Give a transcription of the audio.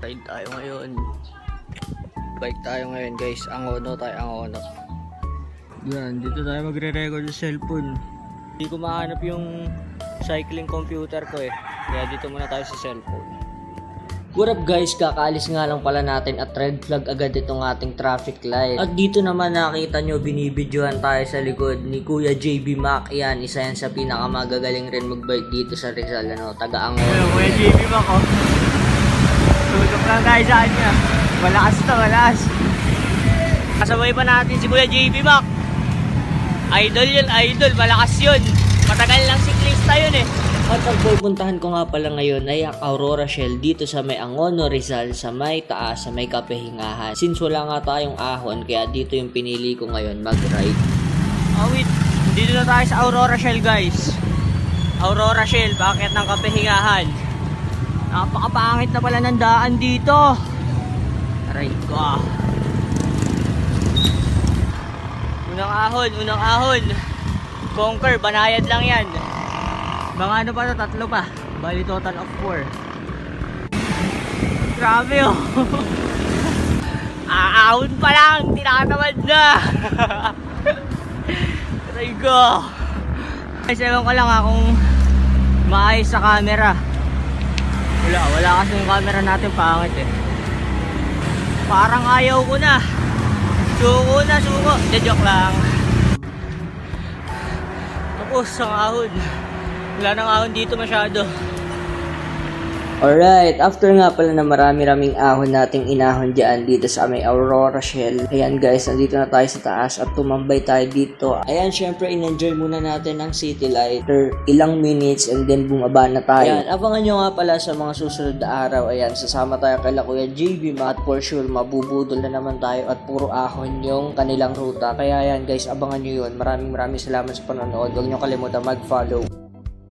Ride tayo ngayon. Bike tayo ngayon guys. Angono tayo, Angono. Yan, dito tayo magre-record sa cellphone. Hindi ko mahanap yung cycling computer ko eh. Kaya dito muna tayo sa cellphone. What up guys, kakaalis nga lang pala natin at red flag agad itong ating traffic light. At dito naman nakita nyo, binibidyohan tayo sa likod ni Kuya JB Mac. Yan, isa yan sa pinakamagagaling rin magbike dito sa Rizal, ano, taga-Angono. Hello, Kuya JB Mac oh. Tutok lang tayo sa kanya. Malakas to, malakas. Kasabay pa natin si Kuya JB Mac. Idol yun, idol, malakas yun. Matagal lang siklista yun eh. At ang pupuntahan ko nga pala ngayon ay ang Aurora Shell dito sa may Angono, Rizal, sa may taas, sa may Kapehingahan. Since wala nga tayong ahon, kaya dito yung pinili ko ngayon mag-ride. Oh wait, dito na tayo sa Aurora Shell guys. Aurora Shell, bakit ng Kapehingahan? Napakapangit na pala ng daan dito. Aray ko. Unang ahon. Conquer, banayad lang yan. Mga ano pa to, 3 pa. Bali total of 4. Grabe oh. Aahon pa lang, tinatamad na. Aray ko. Guys, ewan ko lang ha kung maayos sa camera. Wala kasi yung camera natin pangit eh. Parang ayaw ko na. Suko. Joke lang. Tapos ang ahon. Wala nang ahon dito masyado. Alright, after nga pala na marami-raming ahon nating inahon dyan dito sa may Aurora Shell. Ayan guys, nandito na tayo sa taas at tumambay tayo dito. Ayan, syempre in-enjoy muna natin ang city light for ilang minutes and then bumaba na tayo. Ayan, abangan nyo nga pala sa mga susunod na araw. Ayan, sasama tayo kay Kuya JB at for sure mabubudol na naman tayo at puro ahon yung kanilang ruta. Kaya ayan guys, abangan nyo yun. Maraming salamat sa panonood. Huwag nyo kalimutan mag-follow.